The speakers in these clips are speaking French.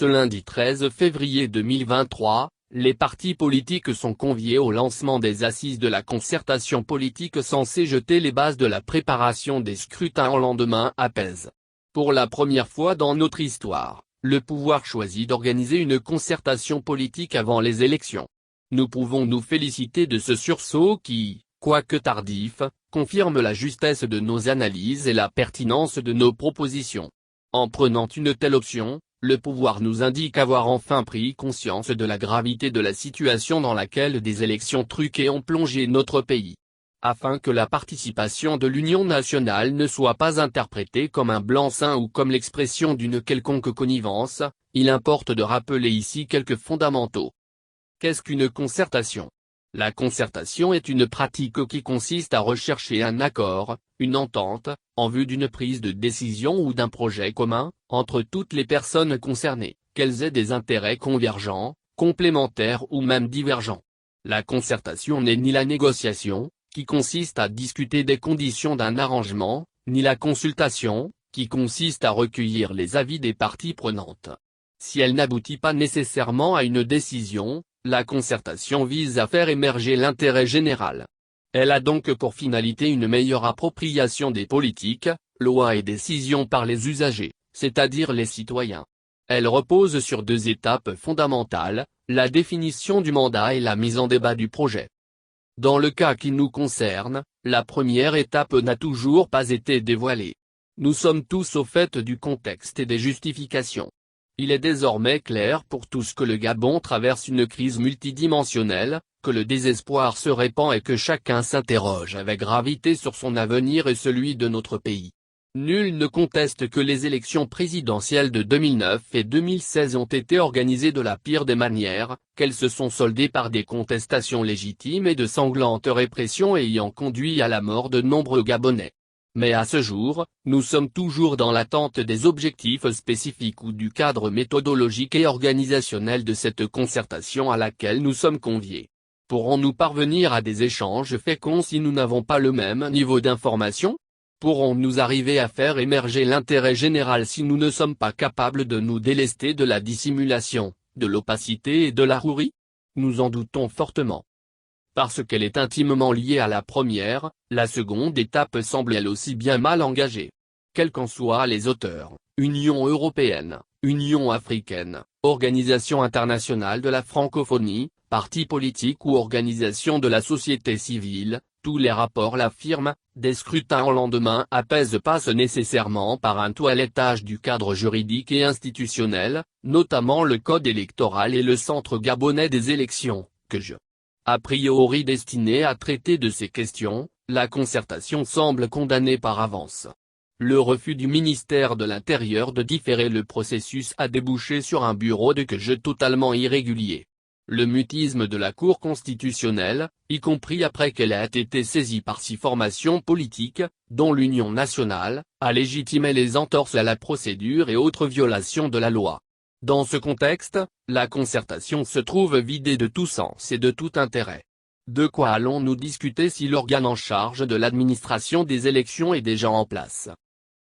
Ce lundi 13 février 2023, les partis politiques sont conviés au lancement des assises de la concertation politique censée jeter les bases de la préparation des scrutins en lendemain apaise. Pour la première fois dans notre histoire, le pouvoir choisit d'organiser une concertation politique avant les élections. Nous pouvons nous féliciter de ce sursaut qui, quoique tardif, confirme la justesse de nos analyses et la pertinence de nos propositions. En prenant une telle option, le pouvoir nous indique avoir enfin pris conscience de la gravité de la situation dans laquelle des élections truquées ont plongé notre pays. Afin que la participation de l'Union nationale ne soit pas interprétée comme un blanc-seing ou comme l'expression d'une quelconque connivence, il importe de rappeler ici quelques fondamentaux. Qu'est-ce qu'une concertation ? La concertation est une pratique qui consiste à rechercher un accord, une entente, en vue d'une prise de décision ou d'un projet commun, entre toutes les personnes concernées, qu'elles aient des intérêts convergents, complémentaires ou même divergents. La concertation n'est ni la négociation, qui consiste à discuter des conditions d'un arrangement, ni la consultation, qui consiste à recueillir les avis des parties prenantes. Si elle n'aboutit pas nécessairement à une décision, la concertation vise à faire émerger l'intérêt général. Elle a donc pour finalité une meilleure appropriation des politiques, lois et décisions par les usagers, c'est-à-dire les citoyens. Elle repose sur deux étapes fondamentales, la définition du mandat et la mise en débat du projet. Dans le cas qui nous concerne, la première étape n'a toujours pas été dévoilée. Nous sommes tous au fait du contexte et des justifications. Il est désormais clair pour tous que le Gabon traverse une crise multidimensionnelle, que le désespoir se répand et que chacun s'interroge avec gravité sur son avenir et celui de notre pays. Nul ne conteste que les élections présidentielles de 2009 et 2016 ont été organisées de la pire des manières, qu'elles se sont soldées par des contestations légitimes et de sanglantes répressions ayant conduit à la mort de nombreux Gabonais. Mais à ce jour, nous sommes toujours dans l'attente des objectifs spécifiques ou du cadre méthodologique et organisationnel de cette concertation à laquelle nous sommes conviés. Pourrons-nous parvenir à des échanges féconds si nous n'avons pas le même niveau d'information ? Pourrons-nous arriver à faire émerger l'intérêt général si nous ne sommes pas capables de nous délester de la dissimulation, de l'opacité et de la rouerie ? Nous en doutons fortement. Parce qu'elle est intimement liée à la première, la seconde étape semble elle aussi bien mal engagée. Quels qu'en soient les auteurs, Union européenne, Union africaine, Organisation internationale de la francophonie, partis politiques ou organisations de la société civile, tous les rapports l'affirment, des scrutins en lendemain apaise passent nécessairement par un toilettage du cadre juridique et institutionnel, notamment le code électoral et le centre gabonais des élections, a priori destiné à traiter de ces questions, la concertation semble condamnée par avance. Le refus du ministère de l'Intérieur de différer le processus a débouché sur un bureau de totalement irrégulier. Le mutisme de la Cour constitutionnelle, y compris après qu'elle ait été saisie par 6 formations politiques, dont l'Union nationale, a légitimé les entorses à la procédure et autres violations de la loi. Dans ce contexte, la concertation se trouve vidée de tout sens et de tout intérêt. De quoi allons-nous discuter si l'organe en charge de l'administration des élections est déjà en place?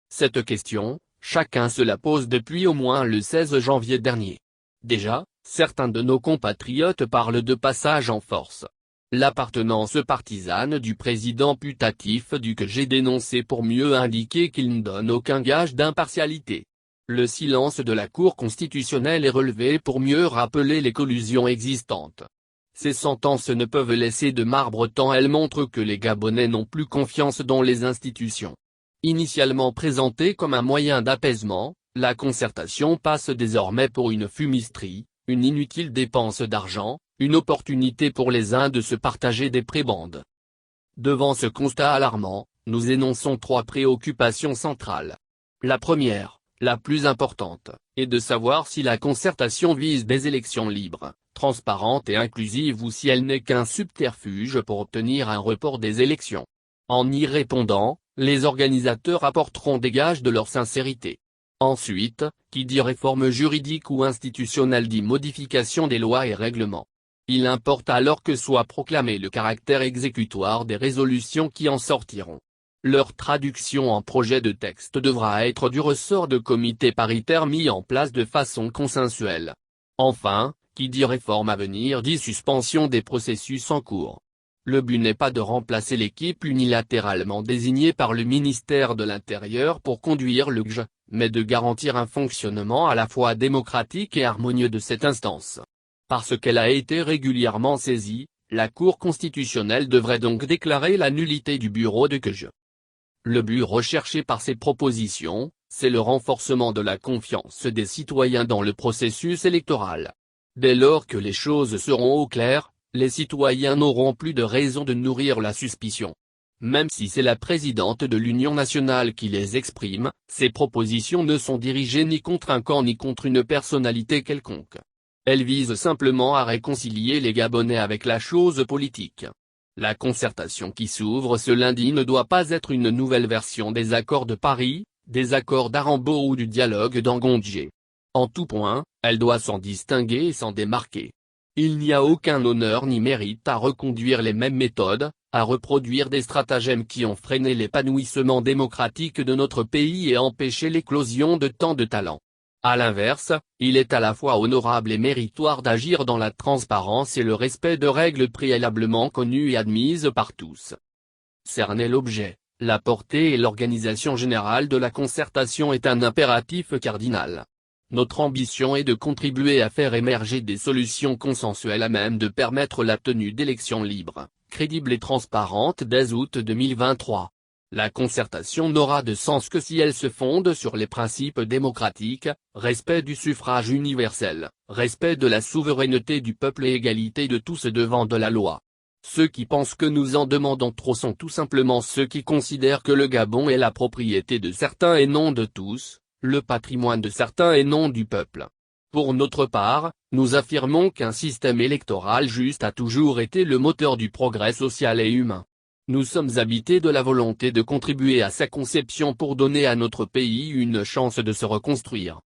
Cette question, chacun se la pose depuis au moins le 16 janvier dernier. Déjà, certains de nos compatriotes parlent de passage en force. L'appartenance partisane du président putatif du que j'ai dénoncé pour mieux indiquer qu'il ne donne aucun gage d'impartialité. Le silence de la Cour constitutionnelle est relevé pour mieux rappeler les collusions existantes. Ces sentences ne peuvent laisser de marbre tant elles montrent que les Gabonais n'ont plus confiance dans les institutions. Initialement présentée comme un moyen d'apaisement, la concertation passe désormais pour une fumisterie, une inutile dépense d'argent, une opportunité pour les uns de se partager des prébendes. Devant ce constat alarmant, nous énonçons 3 préoccupations centrales. La première, la plus importante, est de savoir si la concertation vise des élections libres, transparentes et inclusives ou si elle n'est qu'un subterfuge pour obtenir un report des élections. En y répondant, les organisateurs apporteront des gages de leur sincérité. Ensuite, qui dit réforme juridique ou institutionnelle dit modification des lois et règlements. Il importe alors que soit proclamé le caractère exécutoire des résolutions qui en sortiront. Leur traduction en projet de texte devra être du ressort de comités paritaires mis en place de façon consensuelle. Enfin, qui dit réforme à venir dit suspension des processus en cours. Le but n'est pas de remplacer l'équipe unilatéralement désignée par le ministère de l'Intérieur pour conduire le GJ, mais de garantir un fonctionnement à la fois démocratique et harmonieux de cette instance. Parce qu'elle a été régulièrement saisie, la Cour constitutionnelle devrait donc déclarer la nullité du bureau de GJ. Le but recherché par ces propositions, c'est le renforcement de la confiance des citoyens dans le processus électoral. Dès lors que les choses seront au clair, les citoyens n'auront plus de raison de nourrir la suspicion. Même si c'est la présidente de l'Union nationale qui les exprime, ces propositions ne sont dirigées ni contre un camp ni contre une personnalité quelconque. Elles visent simplement à réconcilier les Gabonais avec la chose politique. La concertation qui s'ouvre ce lundi ne doit pas être une nouvelle version des accords de Paris, des accords d'Arambo ou du dialogue d'Angondjé. En tout point, elle doit s'en distinguer et s'en démarquer. Il n'y a aucun honneur ni mérite à reconduire les mêmes méthodes, à reproduire des stratagèmes qui ont freiné l'épanouissement démocratique de notre pays et empêché l'éclosion de tant de talents. À l'inverse, il est à la fois honorable et méritoire d'agir dans la transparence et le respect de règles préalablement connues et admises par tous. Cerner l'objet, la portée et l'organisation générale de la concertation est un impératif cardinal. Notre ambition est de contribuer à faire émerger des solutions consensuelles à même de permettre la tenue d'élections libres, crédibles et transparentes dès août 2023. La concertation n'aura de sens que si elle se fonde sur les principes démocratiques, respect du suffrage universel, respect de la souveraineté du peuple et égalité de tous devant de la loi. Ceux qui pensent que nous en demandons trop sont tout simplement ceux qui considèrent que le Gabon est la propriété de certains et non de tous, le patrimoine de certains et non du peuple. Pour notre part, nous affirmons qu'un système électoral juste a toujours été le moteur du progrès social et humain. Nous sommes habités de la volonté de contribuer à sa conception pour donner à notre pays une chance de se reconstruire.